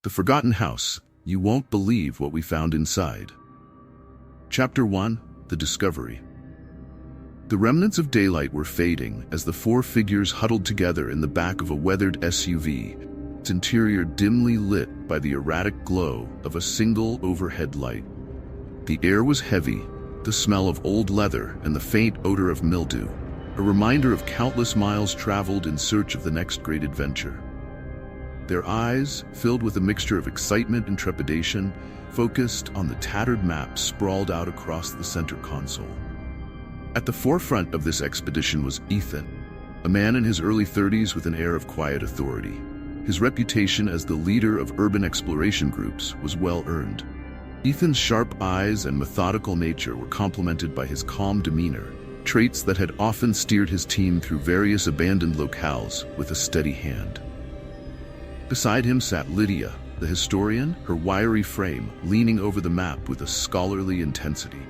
The Forgotten House. You won't believe what we found inside. Chapter 1. The Discovery. The remnants of daylight were fading as the four figures huddled together in the back of a weathered SUV, its interior dimly lit by the erratic glow of a single overhead light. The air was heavy, the smell of old leather and the faint odor of mildew, a reminder of countless miles traveled in search of the next great adventure. Their eyes, filled with a mixture of excitement and trepidation, focused on the tattered map sprawled out across the center console. At the forefront of this expedition was Ethan, a man in his early 30s with an air of quiet authority. His reputation as the leader of urban exploration groups was well earned. Ethan's sharp eyes and methodical nature were complemented by his calm demeanor, traits that had often steered his team through various abandoned locales with a steady hand. Beside him sat Lydia, the historian, her wiry frame leaning over the map with a scholarly intensity.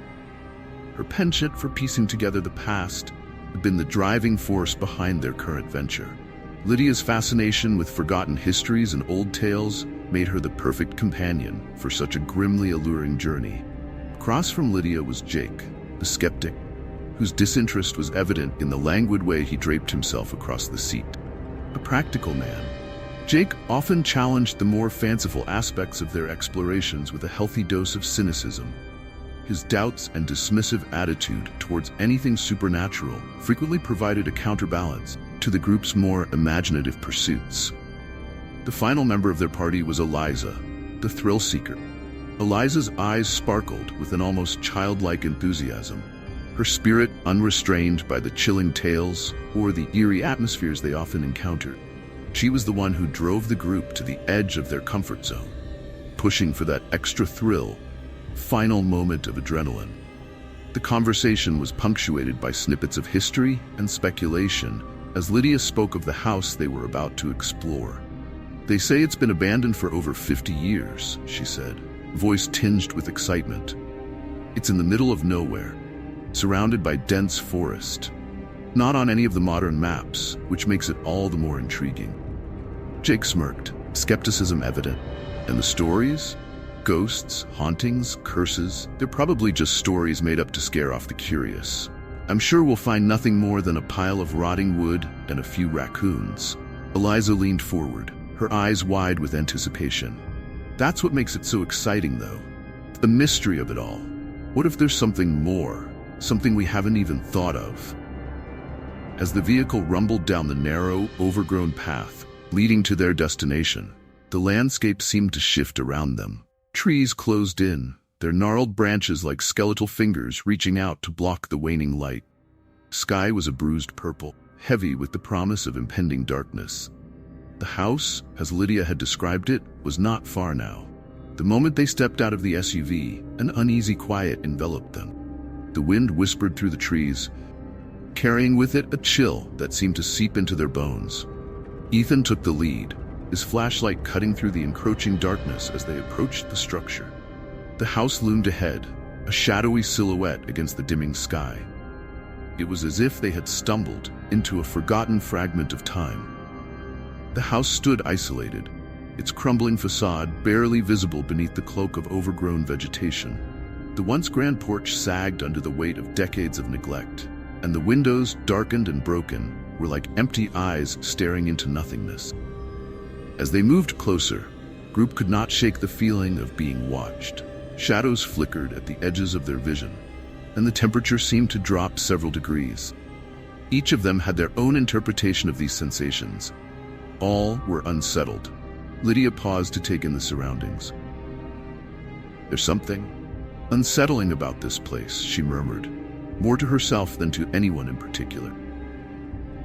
Her penchant for piecing together the past had been the driving force behind their current venture. Lydia's fascination with forgotten histories and old tales made her the perfect companion for such a grimly alluring journey. Across from Lydia was Jake, the skeptic, whose disinterest was evident in the languid way he draped himself across the seat. A practical man, Jake often challenged the more fanciful aspects of their explorations with a healthy dose of cynicism. His doubts and dismissive attitude towards anything supernatural frequently provided a counterbalance to the group's more imaginative pursuits. The final member of their party was Eliza, the thrill seeker. Eliza's eyes sparkled with an almost childlike enthusiasm, her spirit unrestrained by the chilling tales or the eerie atmospheres they often encountered. She was the one who drove the group to the edge of their comfort zone, pushing for that extra thrill, final moment of adrenaline. The conversation was punctuated by snippets of history and speculation as Lydia spoke of the house they were about to explore. "They say it's been abandoned for over 50 years, she said, voice tinged with excitement. "It's in the middle of nowhere, surrounded by dense forest. Not on any of the modern maps, which makes it all the more intriguing." Jake smirked, skepticism evident. "And the stories? Ghosts, hauntings, curses, they're probably just stories made up to scare off the curious. I'm sure we'll find nothing more than a pile of rotting wood and a few raccoons." Eliza leaned forward, her eyes wide with anticipation. "That's what makes it so exciting, though. The mystery of it all. What if there's something more, something we haven't even thought of?" As the vehicle rumbled down the narrow, overgrown path leading to their destination, the landscape seemed to shift around them. Trees closed in, their gnarled branches like skeletal fingers reaching out to block the waning light. Sky was a bruised purple, heavy with the promise of impending darkness. The house, as Lydia had described it, was not far now. The moment they stepped out of the SUV, an uneasy quiet enveloped them. The wind whispered through the trees, carrying with it a chill that seemed to seep into their bones. Ethan took the lead, his flashlight cutting through the encroaching darkness as they approached the structure. The house loomed ahead, a shadowy silhouette against the dimming sky. It was as if they had stumbled into a forgotten fragment of time. The house stood isolated, its crumbling facade barely visible beneath the cloak of overgrown vegetation. The once grand porch sagged under the weight of decades of neglect, and the windows, darkened and broken, were like empty eyes staring into nothingness. As they moved closer, group could not shake the feeling of being watched. Shadows flickered at the edges of their vision, and the temperature seemed to drop several degrees. Each of them had their own interpretation of these sensations. All were unsettled. Lydia paused to take in the surroundings. "There's something unsettling about this place," she murmured, more to herself than to anyone in particular.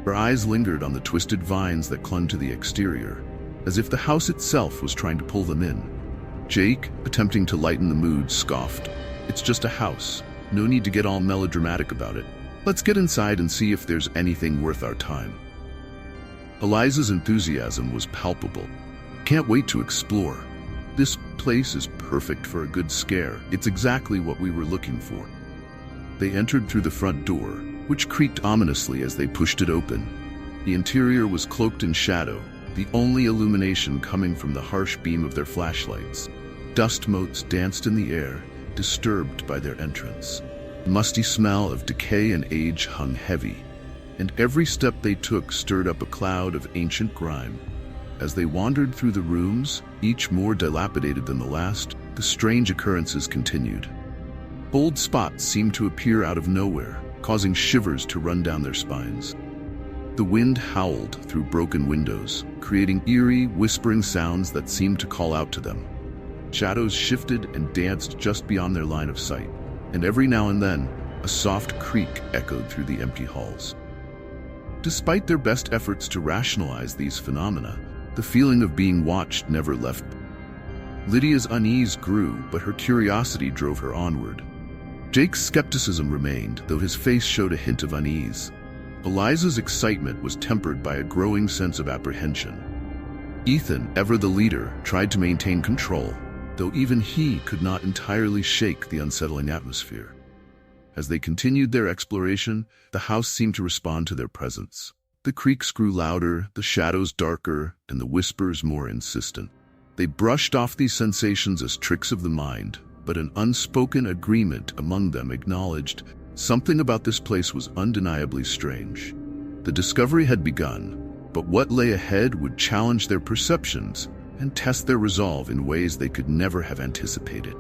Her eyes lingered on the twisted vines that clung to the exterior, as if the house itself was trying to pull them in. Jake, attempting to lighten the mood, scoffed. "It's just a house. No need to get all melodramatic about it. Let's get inside and see if there's anything worth our time." Eliza's enthusiasm was palpable. "Can't wait to explore. This place is perfect for a good scare. It's exactly what we were looking for." They entered through the front door, which creaked ominously as they pushed it open. The interior was cloaked in shadow, the only illumination coming from the harsh beam of their flashlights. Dust motes danced in the air, disturbed by their entrance. The musty smell of decay and age hung heavy, and every step they took stirred up a cloud of ancient grime. As they wandered through the rooms, each more dilapidated than the last, the strange occurrences continued. Bold spots seemed to appear out of nowhere, causing shivers to run down their spines. The wind howled through broken windows, creating eerie, whispering sounds that seemed to call out to them. Shadows shifted and danced just beyond their line of sight, and every now and then, a soft creak echoed through the empty halls. Despite their best efforts to rationalize these phenomena, the feeling of being watched never left. Lydia's unease grew, but her curiosity drove her onward. Jake's skepticism remained, though his face showed a hint of unease. Eliza's excitement was tempered by a growing sense of apprehension. Ethan, ever the leader, tried to maintain control, though even he could not entirely shake the unsettling atmosphere. As they continued their exploration, the house seemed to respond to their presence. The creaks grew louder, the shadows darker, and the whispers more insistent. They brushed off these sensations as tricks of the mind, but an unspoken agreement among them acknowledged something about this place was undeniably strange. The discovery had begun, but what lay ahead would challenge their perceptions and test their resolve in ways they could never have anticipated.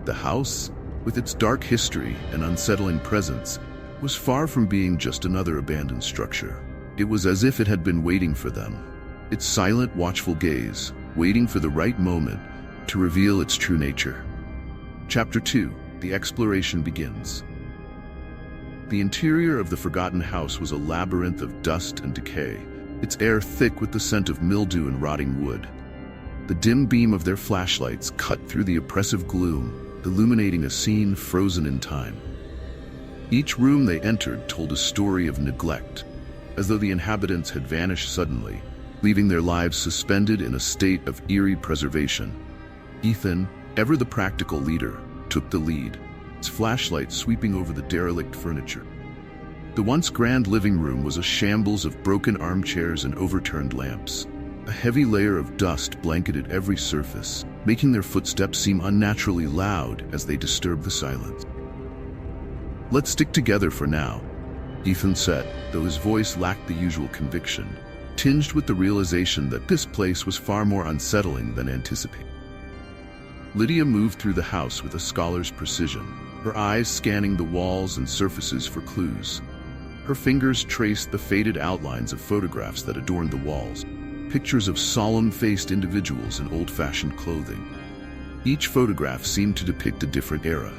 The house, with its dark history and unsettling presence, was far from being just another abandoned structure. It was as if it had been waiting for them, its silent, watchful gaze, waiting for the right moment to reveal its true nature. Chapter 2. The exploration begins. The interior of the forgotten house was a labyrinth of dust and decay, its air thick with the scent of mildew and rotting wood. The dim beam of their flashlights cut through the oppressive gloom, illuminating a scene frozen in time. Each room they entered told a story of neglect, as though the inhabitants had vanished suddenly, leaving their lives suspended in a state of eerie preservation. Ethan, ever the practical leader, took the lead, his flashlight sweeping over the derelict furniture. The once grand living room was a shambles of broken armchairs and overturned lamps. A heavy layer of dust blanketed every surface, making their footsteps seem unnaturally loud as they disturbed the silence. "Let's stick together for now," Ethan said, though his voice lacked the usual conviction, tinged with the realization that this place was far more unsettling than anticipated. Lydia moved through the house with a scholar's precision, her eyes scanning the walls and surfaces for clues. Her fingers traced the faded outlines of photographs that adorned the walls, pictures of solemn-faced individuals in old-fashioned clothing. Each photograph seemed to depict a different era,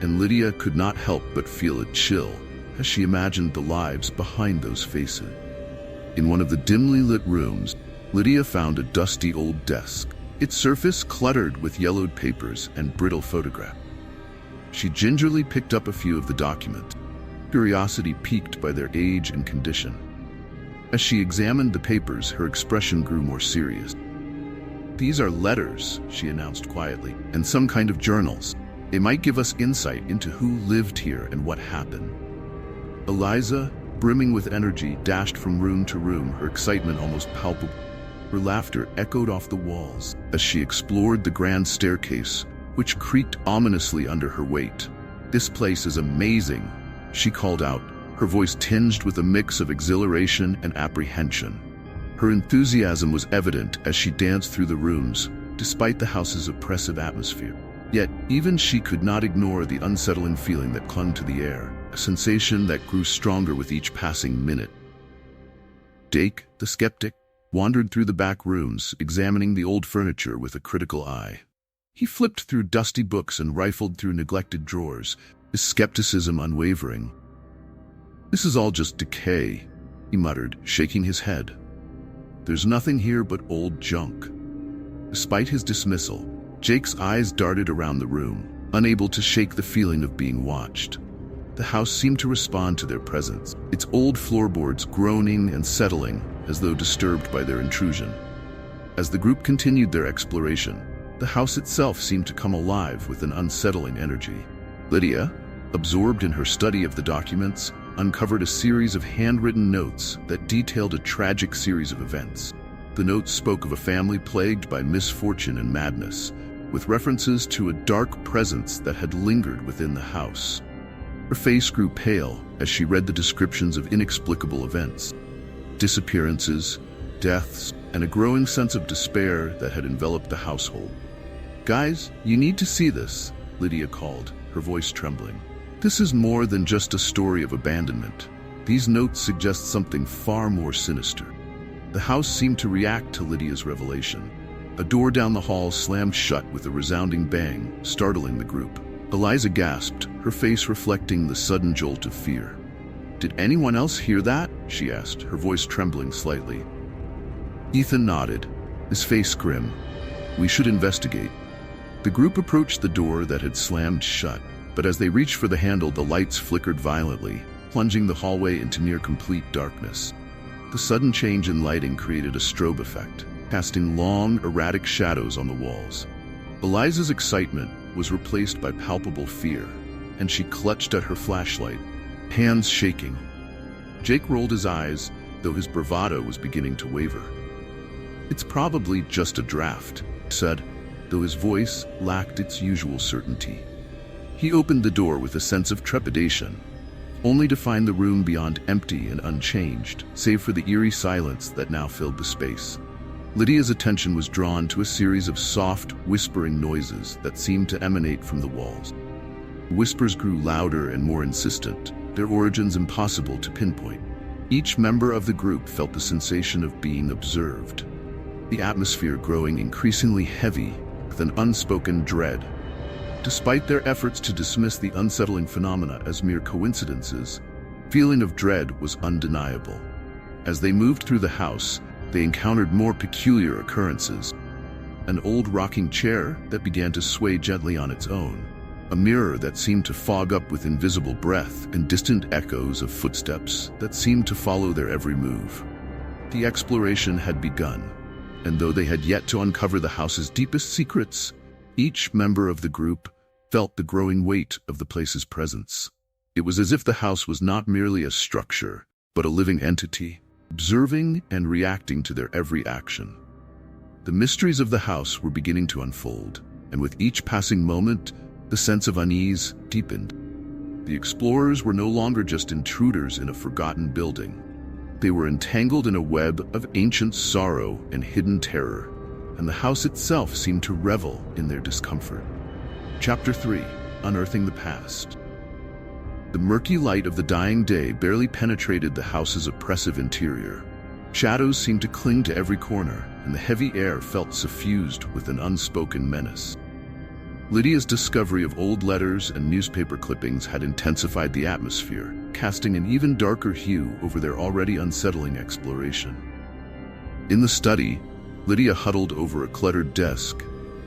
and Lydia could not help but feel a chill as she imagined the lives behind those faces. In one of the dimly lit rooms, Lydia found a dusty old desk, its surface cluttered with yellowed papers and brittle photographs. She gingerly picked up a few of the documents, curiosity piqued by their age and condition. As she examined the papers, her expression grew more serious. "These are letters," she announced quietly, "and some kind of journals. They might give us insight into who lived here and what happened." Eliza, brimming with energy, dashed from room to room, her excitement almost palpable. Her laughter echoed off the walls as she explored the grand staircase, which creaked ominously under her weight. "This place is amazing," she called out, her voice tinged with a mix of exhilaration and apprehension. Her enthusiasm was evident as she danced through the rooms, despite the house's oppressive atmosphere. Yet, even she could not ignore the unsettling feeling that clung to the air, a sensation that grew stronger with each passing minute. Jake, the skeptic, wandered through the back rooms, examining the old furniture with a critical eye. He flipped through dusty books and rifled through neglected drawers, his skepticism unwavering. "This is all just decay," he muttered, shaking his head. "There's nothing here but old junk." Despite his dismissal, Jake's eyes darted around the room, unable to shake the feeling of being watched. The house seemed to respond to their presence, its old floorboards groaning and settling as though disturbed by their intrusion. As the group continued their exploration, the house itself seemed to come alive with an unsettling energy. Lydia, absorbed in her study of the documents, uncovered a series of handwritten notes that detailed a tragic series of events. The notes spoke of a family plagued by misfortune and madness, with references to a dark presence that had lingered within the house. Her face grew pale as she read the descriptions of inexplicable events, disappearances, deaths, and a growing sense of despair that had enveloped the household. "Guys, you need to see this," Lydia called, her voice trembling. "This is more than just a story of abandonment. These notes suggest something far more sinister." The house seemed to react to Lydia's revelation. A door down the hall slammed shut with a resounding bang, startling the group. Eliza gasped, her face reflecting the sudden jolt of fear. "Did anyone else hear that?" she asked, her voice trembling slightly. Ethan nodded, his face grim. "We should investigate." The group approached the door that had slammed shut, but as they reached for the handle, the lights flickered violently, plunging the hallway into near-complete darkness. The sudden change in lighting created a strobe effect, casting long, erratic shadows on the walls. Eliza's excitement was replaced by palpable fear, and she clutched at her flashlight, hands shaking. Jake rolled his eyes, though his bravado was beginning to waver. "It's probably just a draft," he said, though his voice lacked its usual certainty. He opened the door with a sense of trepidation, only to find the room beyond empty and unchanged, save for the eerie silence that now filled the space. Lydia's attention was drawn to a series of soft, whispering noises that seemed to emanate from the walls. Whispers grew louder and more insistent, their origins impossible to pinpoint. Each member of the group felt the sensation of being observed, the atmosphere growing increasingly heavy with an unspoken dread. Despite their efforts to dismiss the unsettling phenomena as mere coincidences, the feeling of dread was undeniable. As they moved through the house, they encountered more peculiar occurrences. An old rocking chair that began to sway gently on its own, a mirror that seemed to fog up with invisible breath, and distant echoes of footsteps that seemed to follow their every move. The exploration had begun, and though they had yet to uncover the house's deepest secrets, each member of the group felt the growing weight of the place's presence. It was as if the house was not merely a structure, but a living entity, observing and reacting to their every action. The mysteries of the house were beginning to unfold, and with each passing moment, the sense of unease deepened. The explorers were no longer just intruders in a forgotten building. They were entangled in a web of ancient sorrow and hidden terror, and the house itself seemed to revel in their discomfort. Chapter 3: Unearthing the Past. The murky light of the dying day barely penetrated the house's oppressive interior. Shadows seemed to cling to every corner, and the heavy air felt suffused with an unspoken menace. Lydia's discovery of old letters and newspaper clippings had intensified the atmosphere, casting an even darker hue over their already unsettling exploration. In the study, Lydia huddled over a cluttered desk,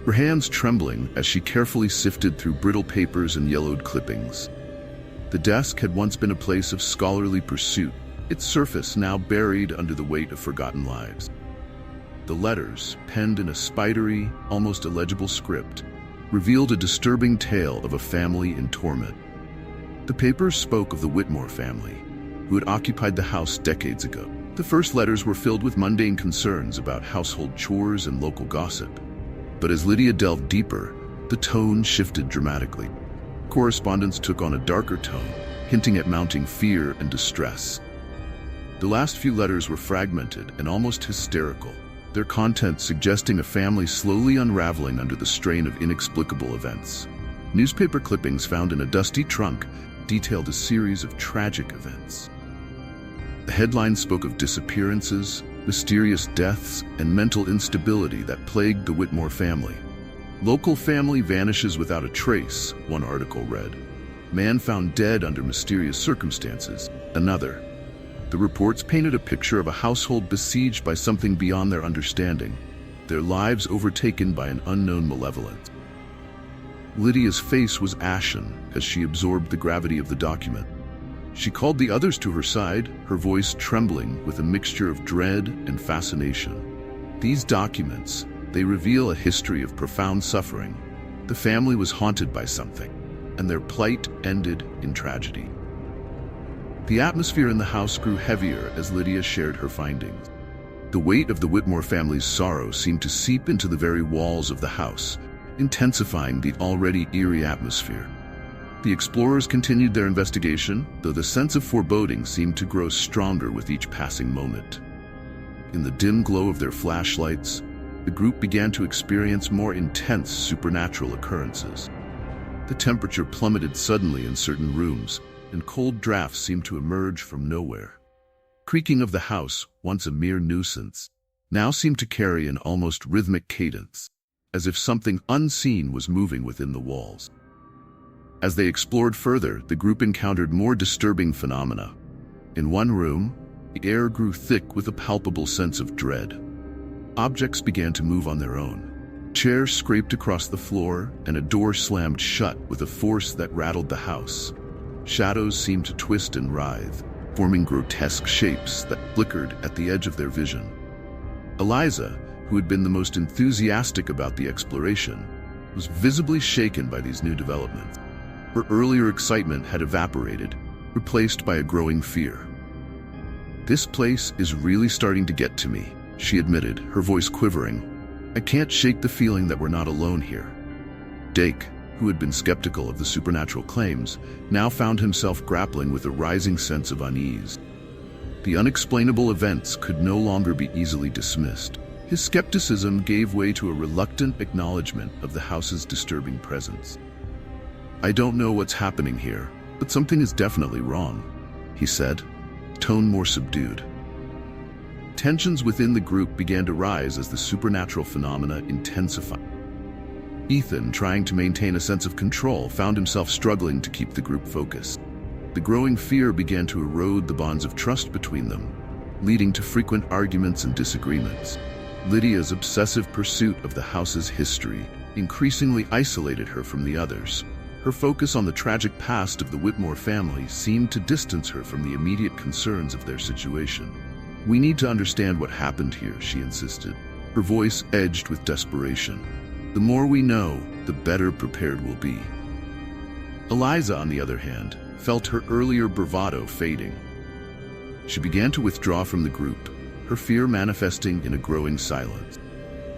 her hands trembling as she carefully sifted through brittle papers and yellowed clippings. The desk had once been a place of scholarly pursuit, its surface now buried under the weight of forgotten lives. The letters, penned in a spidery, almost illegible script, revealed a disturbing tale of a family in torment. The papers spoke of the Whitmore family, who had occupied the house decades ago. The first letters were filled with mundane concerns about household chores and local gossip. But as Lydia delved deeper, the tone shifted dramatically. Correspondence took on a darker tone, hinting at mounting fear and distress. The last few letters were fragmented and almost hysterical, their content suggesting a family slowly unraveling under the strain of inexplicable events. Newspaper clippings found in a dusty trunk detailed a series of tragic events. The headlines spoke of disappearances, mysterious deaths, and mental instability that plagued the Whitmore family. "Local family vanishes without a trace," one article read. "Man found dead under mysterious circumstances," another. The reports painted a picture of a household besieged by something beyond their understanding, their lives overtaken by an unknown malevolence. Lydia's face was ashen as she absorbed the gravity of the document. She called the others to her side, her voice trembling with a mixture of dread and fascination. "These documents, they reveal a history of profound suffering. The family was haunted by something, and their plight ended in tragedy." The atmosphere in the house grew heavier as Lydia shared her findings. The weight of the Whitmore family's sorrow seemed to seep into the very walls of the house, intensifying the already eerie atmosphere. The explorers continued their investigation, though the sense of foreboding seemed to grow stronger with each passing moment. In the dim glow of their flashlights, the group began to experience more intense supernatural occurrences. The temperature plummeted suddenly in certain rooms, and cold drafts seemed to emerge from nowhere. Creaking of the house, once a mere nuisance, now seemed to carry an almost rhythmic cadence, as if something unseen was moving within the walls. As they explored further, the group encountered more disturbing phenomena. In one room, the air grew thick with a palpable sense of dread. Objects began to move on their own. Chairs scraped across the floor, and a door slammed shut with a force that rattled the house. Shadows seemed to twist and writhe, forming grotesque shapes that flickered at the edge of their vision. Eliza, who had been the most enthusiastic about the exploration, was visibly shaken by these new developments. Her earlier excitement had evaporated, replaced by a growing fear. "This place is really starting to get to me," she admitted, her voice quivering. "I can't shake the feeling that we're not alone here." Dake, who had been skeptical of the supernatural claims, now found himself grappling with a rising sense of unease. The unexplainable events could no longer be easily dismissed. His skepticism gave way to a reluctant acknowledgement of the house's disturbing presence. "I don't know what's happening here, but something is definitely wrong," he said, tone more subdued. Tensions within the group began to rise as the supernatural phenomena intensified. Ethan, trying to maintain a sense of control, found himself struggling to keep the group focused. The growing fear began to erode the bonds of trust between them, leading to frequent arguments and disagreements. Lydia's obsessive pursuit of the house's history increasingly isolated her from the others. Her focus on the tragic past of the Whitmore family seemed to distance her from the immediate concerns of their situation. "We need to understand what happened here," she insisted, her voice edged with desperation. "The more we know, the better prepared we'll be." Eliza, on the other hand, felt her earlier bravado fading. She began to withdraw from the group, her fear manifesting in a growing silence.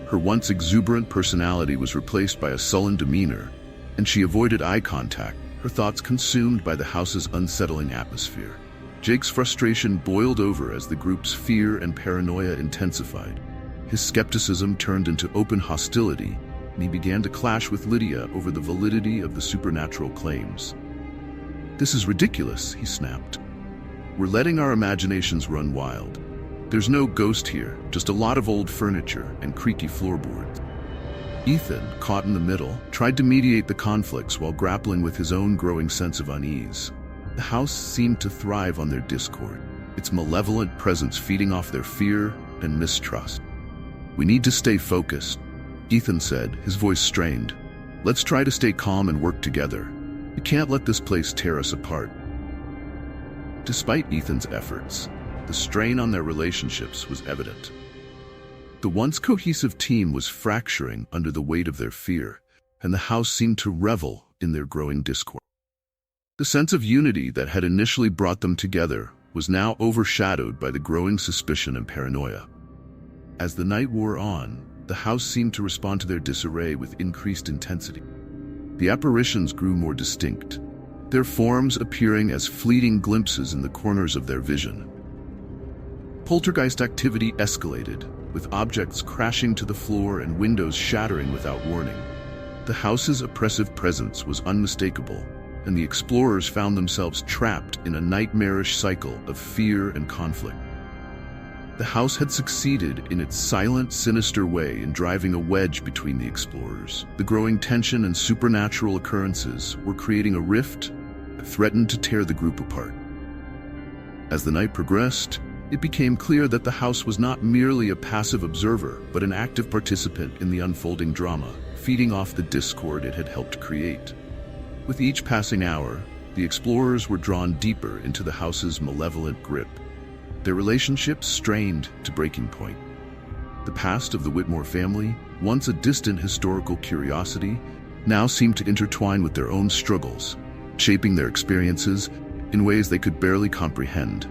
Her once exuberant personality was replaced by a sullen demeanor, and she avoided eye contact, her thoughts consumed by the house's unsettling atmosphere. Jake's frustration boiled over as the group's fear and paranoia intensified. His skepticism turned into open hostility, and he began to clash with Lydia over the validity of the supernatural claims. "This is ridiculous," he snapped. "We're letting our imaginations run wild. There's no ghost here, just a lot of old furniture and creaky floorboards." Ethan, caught in the middle, tried to mediate the conflicts while grappling with his own growing sense of unease. The house seemed to thrive on their discord, its malevolent presence feeding off their fear and mistrust. "We need to stay focused," Ethan said, his voice strained. "Let's try to stay calm and work together. We can't let this place tear us apart." Despite Ethan's efforts, the strain on their relationships was evident. The once cohesive team was fracturing under the weight of their fear, and the house seemed to revel in their growing discord. The sense of unity that had initially brought them together was now overshadowed by the growing suspicion and paranoia. As the night wore on, the house seemed to respond to their disarray with increased intensity. The apparitions grew more distinct, their forms appearing as fleeting glimpses in the corners of their vision. Poltergeist activity escalated, with objects crashing to the floor and windows shattering without warning. The house's oppressive presence was unmistakable, and the explorers found themselves trapped in a nightmarish cycle of fear and conflict. The house had succeeded in its silent, sinister way in driving a wedge between the explorers. The growing tension and supernatural occurrences were creating a rift that threatened to tear the group apart. As the night progressed, it became clear that the house was not merely a passive observer, but an active participant in the unfolding drama, feeding off the discord it had helped create. With each passing hour, the explorers were drawn deeper into the house's malevolent grip. Their relationships strained to breaking point. The past of the Whitmore family, once a distant historical curiosity, now seemed to intertwine with their own struggles, shaping their experiences in ways they could barely comprehend.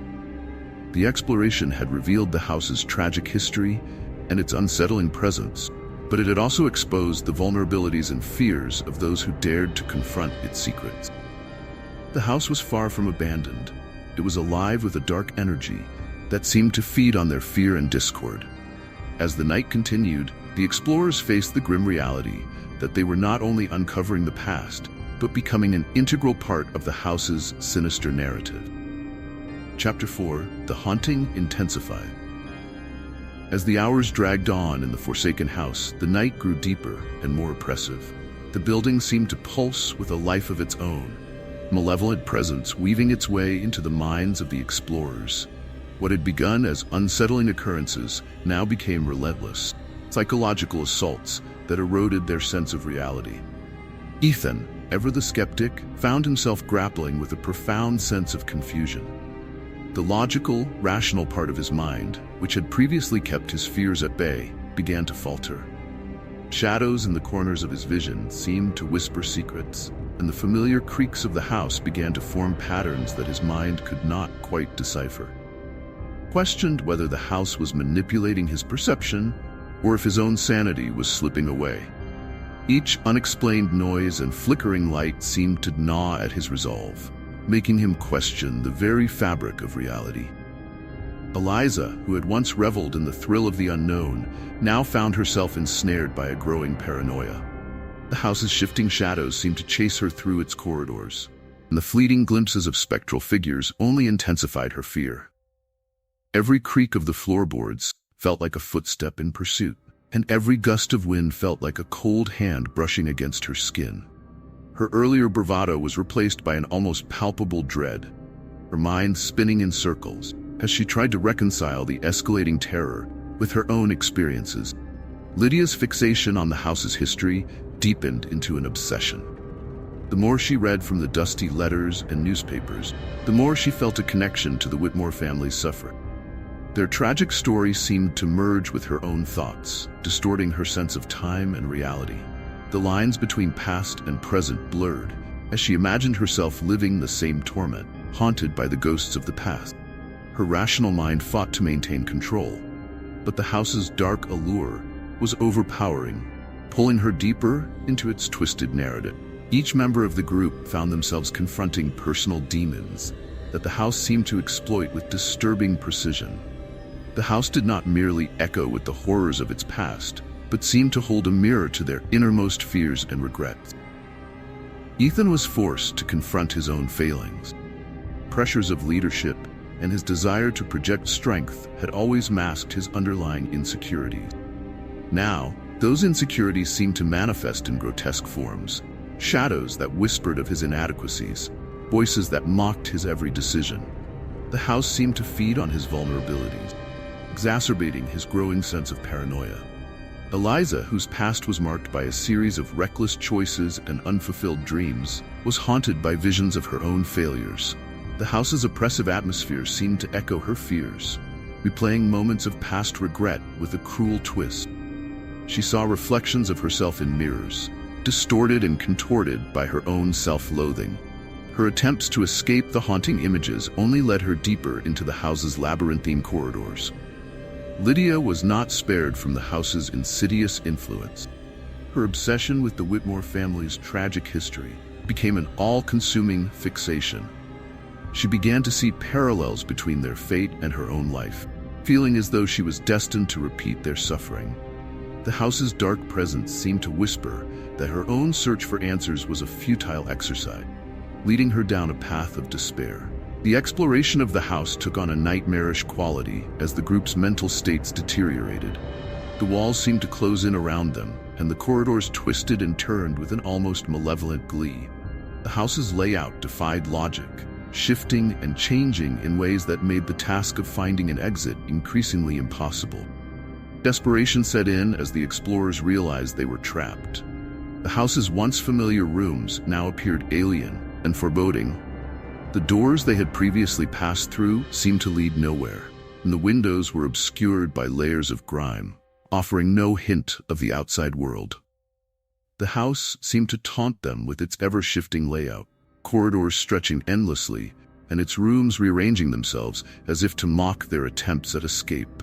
The exploration had revealed the house's tragic history and its unsettling presence, but it had also exposed the vulnerabilities and fears of those who dared to confront its secrets. The house was far from abandoned. It was alive with a dark energy that seemed to feed on their fear and discord. As the night continued, the explorers faced the grim reality that they were not only uncovering the past, but becoming an integral part of the house's sinister narrative. Chapter 4: The Haunting Intensified. As the hours dragged on in the forsaken house, the night grew deeper and more oppressive. The building seemed to pulse with a life of its own, malevolent presence weaving its way into the minds of the explorers. What had begun as unsettling occurrences now became relentless, psychological assaults that eroded their sense of reality. Ethan, ever the skeptic, found himself grappling with a profound sense of confusion. The logical, rational part of his mind, which had previously kept his fears at bay, began to falter. Shadows in the corners of his vision seemed to whisper secrets, and the familiar creaks of the house began to form patterns that his mind could not quite decipher. He questioned whether the house was manipulating his perception or if his own sanity was slipping away. Each unexplained noise and flickering light seemed to gnaw at his resolve, making him question the very fabric of reality. Eliza, who had once reveled in the thrill of the unknown, now found herself ensnared by a growing paranoia. The house's shifting shadows seemed to chase her through its corridors, and the fleeting glimpses of spectral figures only intensified her fear. Every creak of the floorboards felt like a footstep in pursuit, and every gust of wind felt like a cold hand brushing against her skin. Her earlier bravado was replaced by an almost palpable dread, her mind spinning in circles as she tried to reconcile the escalating terror with her own experiences. Lydia's fixation on the house's history deepened into an obsession. The more she read from the dusty letters and newspapers, the more she felt a connection to the Whitmore family's suffering. Their tragic story seemed to merge with her own thoughts, distorting her sense of time and reality. The lines between past and present blurred as she imagined herself living the same torment, haunted by the ghosts of the past. Her rational mind fought to maintain control, but the house's dark allure was overpowering, pulling her deeper into its twisted narrative. Each member of the group found themselves confronting personal demons that the house seemed to exploit with disturbing precision. The house did not merely echo with the horrors of its past, but seemed to hold a mirror to their innermost fears and regrets. Ethan was forced to confront his own failings. Pressures of leadership and his desire to project strength had always masked his underlying insecurities. Now, those insecurities seemed to manifest in grotesque forms, shadows that whispered of his inadequacies, voices that mocked his every decision. The house seemed to feed on his vulnerabilities, exacerbating his growing sense of paranoia. Eliza, whose past was marked by a series of reckless choices and unfulfilled dreams, was haunted by visions of her own failures. The house's oppressive atmosphere seemed to echo her fears, replaying moments of past regret with a cruel twist. She saw reflections of herself in mirrors, distorted and contorted by her own self-loathing. Her attempts to escape the haunting images only led her deeper into the house's labyrinthine corridors. Lydia was not spared from the house's insidious influence. Her obsession with the Whitmore family's tragic history became an all-consuming fixation. She began to see parallels between their fate and her own life, feeling as though she was destined to repeat their suffering. The house's dark presence seemed to whisper that her own search for answers was a futile exercise, leading her down a path of despair. The exploration of the house took on a nightmarish quality as the group's mental states deteriorated. The walls seemed to close in around them, and the corridors twisted and turned with an almost malevolent glee. The house's layout defied logic, shifting and changing in ways that made the task of finding an exit increasingly impossible. Desperation set in as the explorers realized they were trapped. The house's once familiar rooms now appeared alien and foreboding. The doors they had previously passed through seemed to lead nowhere, and the windows were obscured by layers of grime, offering no hint of the outside world. The house seemed to taunt them with its ever-shifting layout, corridors stretching endlessly and its rooms rearranging themselves as if to mock their attempts at escape.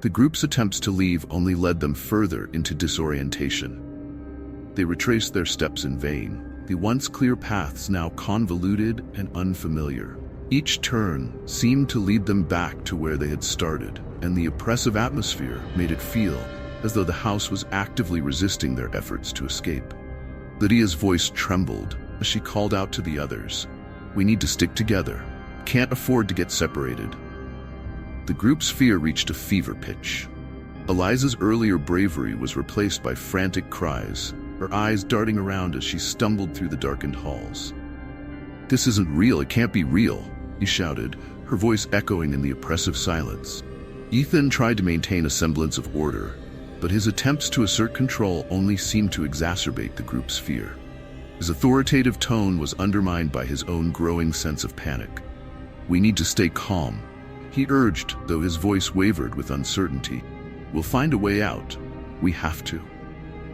The group's attempts to leave only led them further into disorientation. They retraced their steps in vain, the once clear paths now convoluted and unfamiliar. Each turn seemed to lead them back to where they had started, and the oppressive atmosphere made it feel as though the house was actively resisting their efforts to escape. Lydia's voice trembled as she called out to the others, "We need to stick together. Can't afford to get separated." The group's fear reached a fever pitch. Eliza's earlier bravery was replaced by frantic cries, her eyes darting around as she stumbled through the darkened halls. "This isn't real, it can't be real," he shouted, her voice echoing in the oppressive silence. Ethan tried to maintain a semblance of order, but his attempts to assert control only seemed to exacerbate the group's fear. His authoritative tone was undermined by his own growing sense of panic. "We need to stay calm," he urged, though his voice wavered with uncertainty. "We'll find a way out. We have to."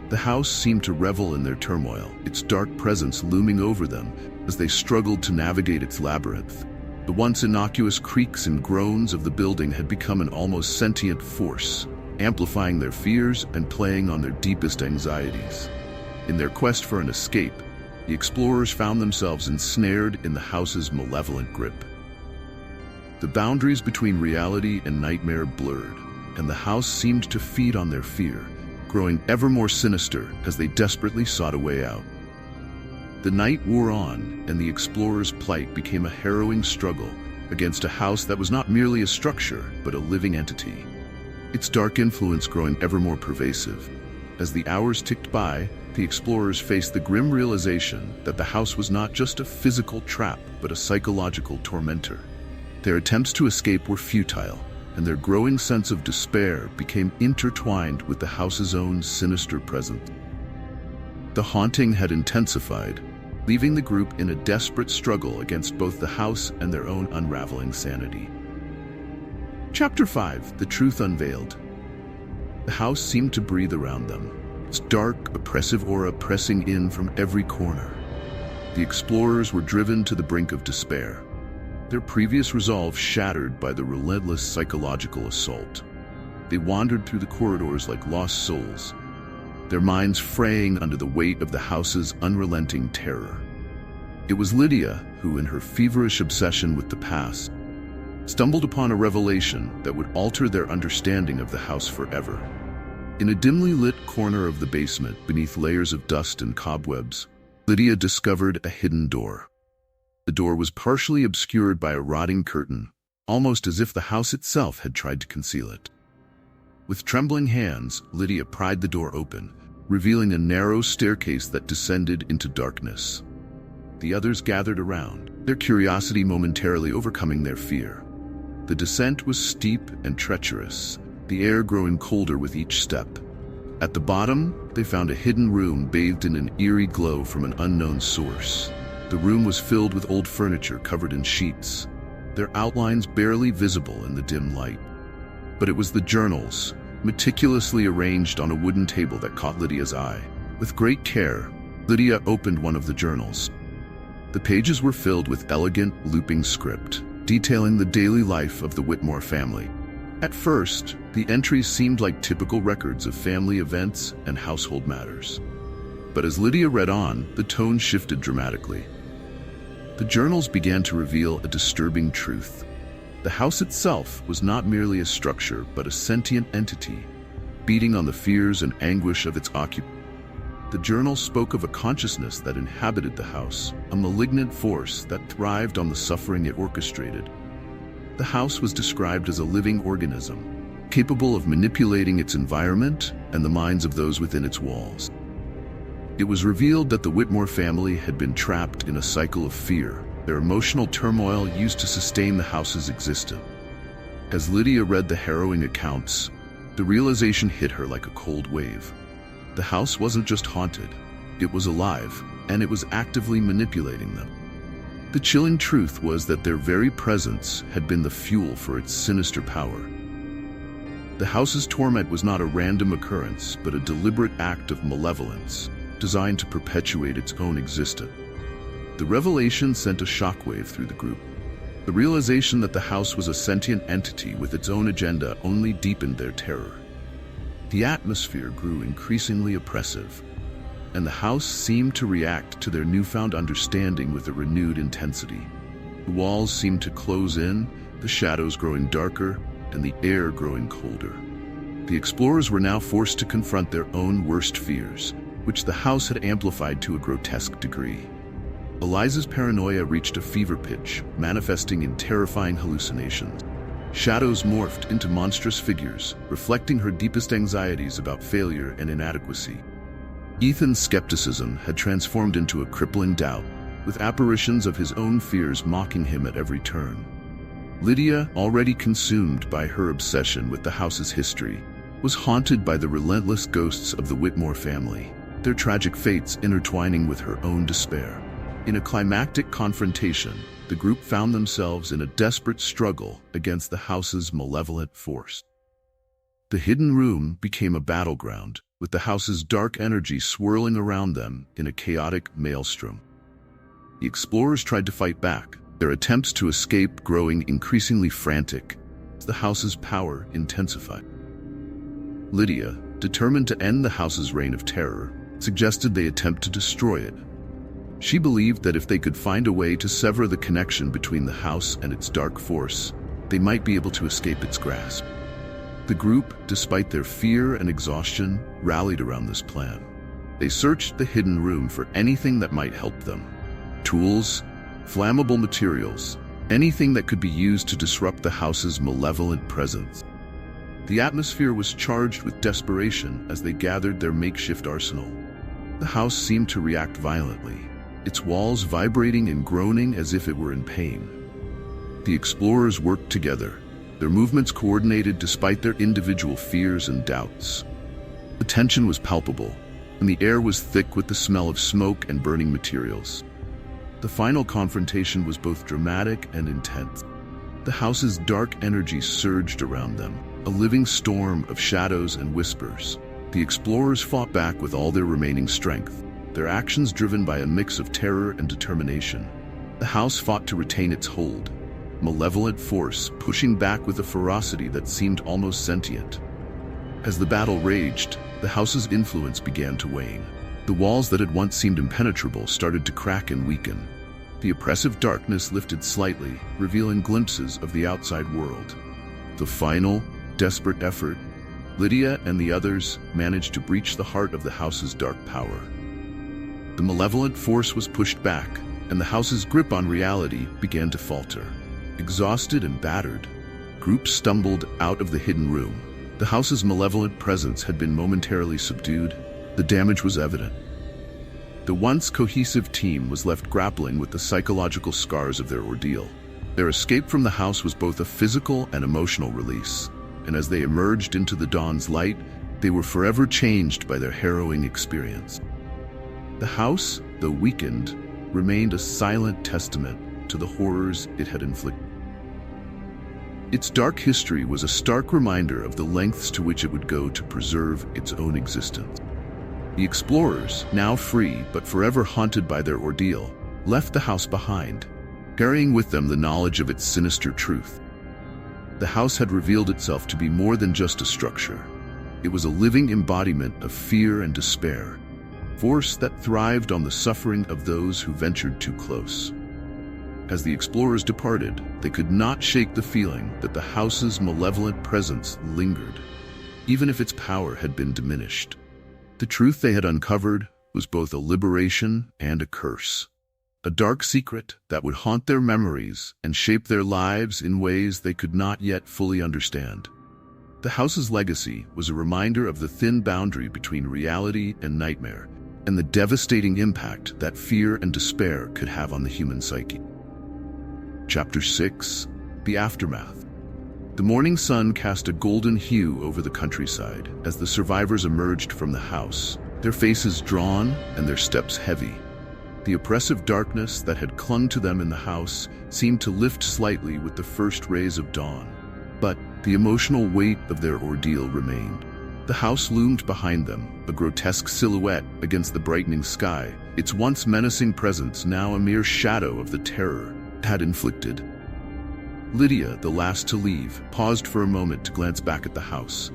The house seemed to revel in their turmoil, its dark presence looming over them as they struggled to navigate its labyrinth. The once innocuous creaks and groans of the building had become an almost sentient force, amplifying their fears and playing on their deepest anxieties. In their quest for an escape, the explorers found themselves ensnared in the house's malevolent grip. The boundaries between reality and nightmare blurred, and the house seemed to feed on their fear, growing ever more sinister as they desperately sought a way out. The night wore on, and the explorers' plight became a harrowing struggle against a house that was not merely a structure, but a living entity, its dark influence growing ever more pervasive. As the hours ticked by, the explorers faced the grim realization that the house was not just a physical trap, but a psychological tormentor. Their attempts to escape were futile, and their growing sense of despair became intertwined with the house's own sinister presence. The haunting had intensified, leaving the group in a desperate struggle against both the house and their own unraveling sanity. Chapter 5: The Truth Unveiled. The house seemed to breathe around them, its dark, oppressive aura pressing in from every corner. The explorers were driven to the brink of despair, their previous resolve shattered by the relentless psychological assault. They wandered through the corridors like lost souls, their minds fraying under the weight of the house's unrelenting terror. It was Lydia who, in her feverish obsession with the past, stumbled upon a revelation that would alter their understanding of the house forever. In a dimly lit corner of the basement, beneath layers of dust and cobwebs, Lydia discovered a hidden door. The door was partially obscured by a rotting curtain, almost as if the house itself had tried to conceal it. With trembling hands, Lydia pried the door open, revealing a narrow staircase that descended into darkness. The others gathered around, their curiosity momentarily overcoming their fear. The descent was steep and treacherous, the air growing colder with each step. At the bottom, they found a hidden room bathed in an eerie glow from an unknown source. The room was filled with old furniture covered in sheets, their outlines barely visible in the dim light. But it was the journals, meticulously arranged on a wooden table, that caught Lydia's eye. With great care, Lydia opened one of the journals. The pages were filled with elegant, looping script, detailing the daily life of the Whitmore family. At first, the entries seemed like typical records of family events and household matters. But as Lydia read on, the tone shifted dramatically. The journals began to reveal a disturbing truth. The house itself was not merely a structure, but a sentient entity, beating on the fears and anguish of its occupants. The journal spoke of a consciousness that inhabited the house, a malignant force that thrived on the suffering it orchestrated. The house was described as a living organism, capable of manipulating its environment and the minds of those within its walls. It was revealed that the Whitmore family had been trapped in a cycle of fear, their emotional turmoil used to sustain the house's existence. As Lydia read the harrowing accounts, the realization hit her like a cold wave. The house wasn't just haunted, it was alive, and it was actively manipulating them. The chilling truth was that their very presence had been the fuel for its sinister power. The house's torment was not a random occurrence, but a deliberate act of malevolence, designed to perpetuate its own existence. The revelation sent a shockwave through the group. The realization that the house was a sentient entity with its own agenda only deepened their terror. The atmosphere grew increasingly oppressive, and the house seemed to react to their newfound understanding with a renewed intensity. The walls seemed to close in, the shadows growing darker, and the air growing colder. The explorers were now forced to confront their own worst fears, which the house had amplified to a grotesque degree. Eliza's paranoia reached a fever pitch, manifesting in terrifying hallucinations. Shadows morphed into monstrous figures, reflecting her deepest anxieties about failure and inadequacy. Ethan's skepticism had transformed into a crippling doubt, with apparitions of his own fears mocking him at every turn. Lydia, already consumed by her obsession with the house's history, was haunted by the relentless ghosts of the Whitmore family, their tragic fates intertwining with her own despair. In a climactic confrontation, the group found themselves in a desperate struggle against the house's malevolent force. The hidden room became a battleground, with the house's dark energy swirling around them in a chaotic maelstrom. The explorers tried to fight back, their attempts to escape growing increasingly frantic as the house's power intensified. Lydia, determined to end the house's reign of terror, suggested they attempt to destroy it. She believed that if they could find a way to sever the connection between the house and its dark force, they might be able to escape its grasp. The group, despite their fear and exhaustion, rallied around this plan. They searched the hidden room for anything that might help them. Tools, flammable materials, anything that could be used to disrupt the house's malevolent presence. The atmosphere was charged with desperation as they gathered their makeshift arsenal. The house seemed to react violently, its walls vibrating and groaning as if it were in pain. The explorers worked together, their movements coordinated despite their individual fears and doubts. The tension was palpable, and the air was thick with the smell of smoke and burning materials. The final confrontation was both dramatic and intense. The house's dark energy surged around them, a living storm of shadows and whispers. The explorers fought back with all their remaining strength, their actions driven by a mix of terror and determination. The house fought to retain its hold, malevolent force pushing back with a ferocity that seemed almost sentient. As the battle raged, the house's influence began to wane. The walls that had once seemed impenetrable started to crack and weaken. The oppressive darkness lifted slightly, revealing glimpses of the outside world. The final, desperate effort, Lydia and the others managed to breach the heart of the house's dark power. The malevolent force was pushed back, and the house's grip on reality began to falter. Exhausted and battered, groups stumbled out of the hidden room. The house's malevolent presence had been momentarily subdued. The damage was evident. The once cohesive team was left grappling with the psychological scars of their ordeal. Their escape from the house was both a physical and emotional release, and as they emerged into the dawn's light, they were forever changed by their harrowing experience. The house, though weakened, remained a silent testament to the horrors it had inflicted. Its dark history was a stark reminder of the lengths to which it would go to preserve its own existence. The explorers, now free but forever haunted by their ordeal, left the house behind, carrying with them the knowledge of its sinister truth. The house had revealed itself to be more than just a structure. It was a living embodiment of fear and despair, force that thrived on the suffering of those who ventured too close. As the explorers departed, they could not shake the feeling that the house's malevolent presence lingered, even if its power had been diminished. The truth they had uncovered was both a liberation and a curse, a dark secret that would haunt their memories and shape their lives in ways they could not yet fully understand. The house's legacy was a reminder of the thin boundary between reality and nightmare, and the devastating impact that fear and despair could have on the human psyche. Chapter 6: The Aftermath. The morning sun cast a golden hue over the countryside as the survivors emerged from the house, their faces drawn and their steps heavy. The oppressive darkness that had clung to them in the house seemed to lift slightly with the first rays of dawn, but the emotional weight of their ordeal remained. The house loomed behind them, a grotesque silhouette against the brightening sky, its once menacing presence now a mere shadow of the terror it had inflicted. Lydia, the last to leave, paused for a moment to glance back at the house.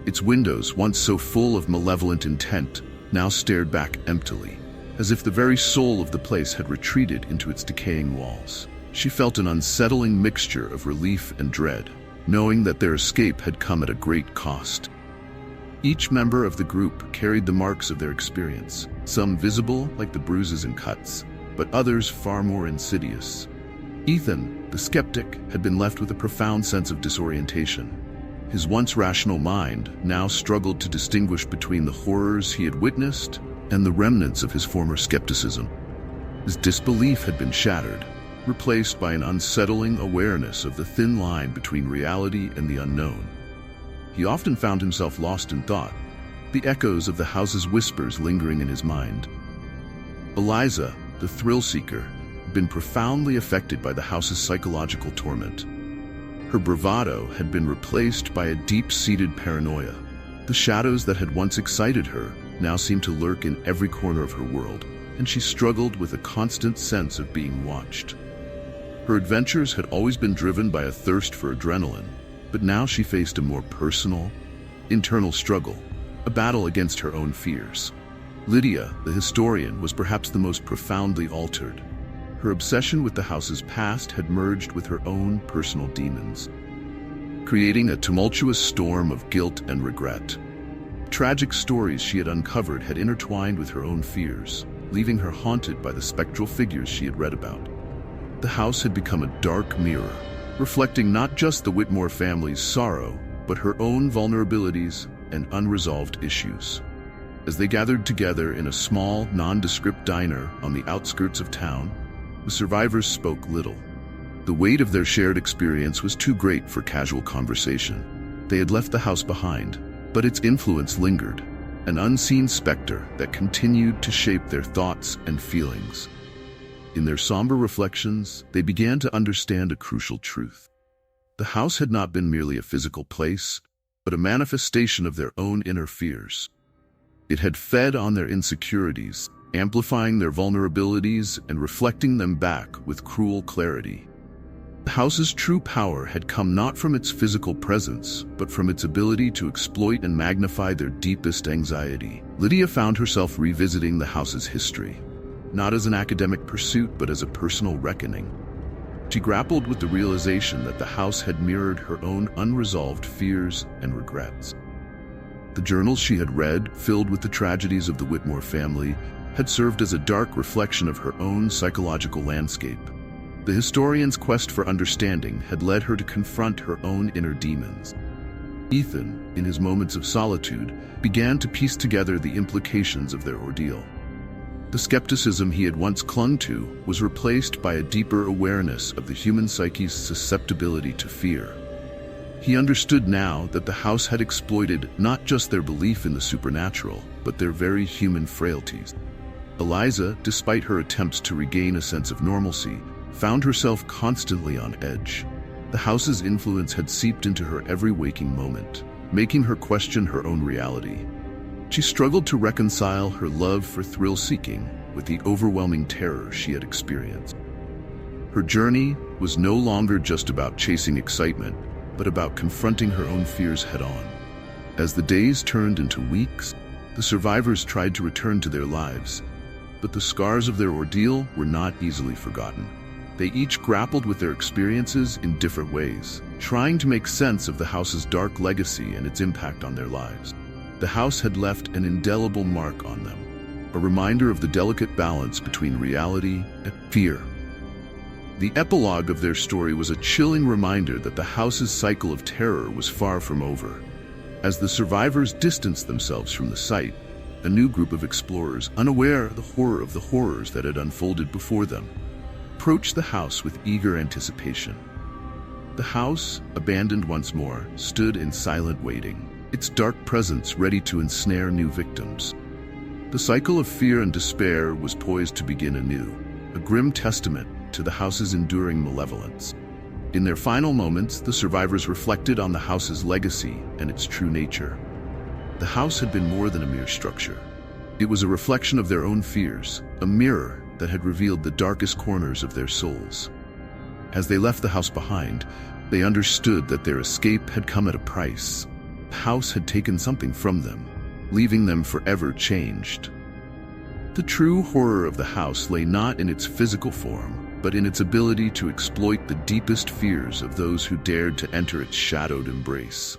Its windows, once so full of malevolent intent, now stared back emptily, as if the very soul of the place had retreated into its decaying walls. She felt an unsettling mixture of relief and dread, knowing that their escape had come at a great cost. Each member of the group carried the marks of their experience, some visible like the bruises and cuts, but others far more insidious. Ethan, the skeptic, had been left with a profound sense of disorientation. His once rational mind now struggled to distinguish between the horrors he had witnessed and the remnants of his former skepticism. His disbelief had been shattered, replaced by an unsettling awareness of the thin line between reality and the unknown. He often found himself lost in thought, the echoes of the house's whispers lingering in his mind. Eliza, the thrill-seeker, had been profoundly affected by the house's psychological torment. Her bravado had been replaced by a deep-seated paranoia. The shadows that had once excited her now seemed to lurk in every corner of her world, and she struggled with a constant sense of being watched. Her adventures had always been driven by a thirst for adrenaline, but now she faced a more personal, internal struggle, a battle against her own fears. Lydia, the historian, was perhaps the most profoundly altered. Her obsession with the house's past had merged with her own personal demons, creating a tumultuous storm of guilt and regret. Tragic stories she had uncovered had intertwined with her own fears, leaving her haunted by the spectral figures she had read about. The house had become a dark mirror, reflecting not just the Whitmore family's sorrow, but her own vulnerabilities and unresolved issues. As they gathered together in a small, nondescript diner on the outskirts of town, the survivors spoke little. The weight of their shared experience was too great for casual conversation. They had left the house behind, but its influence lingered, an unseen specter that continued to shape their thoughts and feelings. In their somber reflections, they began to understand a crucial truth. The house had not been merely a physical place, but a manifestation of their own inner fears. It had fed on their insecurities, amplifying their vulnerabilities and reflecting them back with cruel clarity. The house's true power had come not from its physical presence, but from its ability to exploit and magnify their deepest anxiety. Lydia found herself revisiting the house's history, not as an academic pursuit, but as a personal reckoning. She grappled with the realization that the house had mirrored her own unresolved fears and regrets. The journals she had read, filled with the tragedies of the Whitmore family, had served as a dark reflection of her own psychological landscape. The historian's quest for understanding had led her to confront her own inner demons. Ethan, in his moments of solitude, began to piece together the implications of their ordeal. The skepticism he had once clung to was replaced by a deeper awareness of the human psyche's susceptibility to fear. He understood now that the house had exploited not just their belief in the supernatural, but their very human frailties. Eliza, despite her attempts to regain a sense of normalcy, found herself constantly on edge. The house's influence had seeped into her every waking moment, making her question her own reality. She struggled to reconcile her love for thrill-seeking with the overwhelming terror she had experienced. Her journey was no longer just about chasing excitement, but about confronting her own fears head-on. As the days turned into weeks, the survivors tried to return to their lives, but the scars of their ordeal were not easily forgotten. They each grappled with their experiences in different ways, trying to make sense of the house's dark legacy and its impact on their lives. The house had left an indelible mark on them, a reminder of the delicate balance between reality and fear. The epilogue of their story was a chilling reminder that the house's cycle of terror was far from over. As the survivors distanced themselves from the site, a new group of explorers, unaware of the horror of the horrors that had unfolded before them, approached the house with eager anticipation. The house, abandoned once more, stood in silent waiting, its dark presence ready to ensnare new victims. The cycle of fear and despair was poised to begin anew, a grim testament to the house's enduring malevolence. In their final moments, the survivors reflected on the house's legacy and its true nature. The house had been more than a mere structure. It was a reflection of their own fears, a mirror that had revealed the darkest corners of their souls. As they left the house behind, they understood that their escape had come at a price. The house had taken something from them, leaving them forever changed. The true horror of the house lay not in its physical form, but in its ability to exploit the deepest fears of those who dared to enter its shadowed embrace.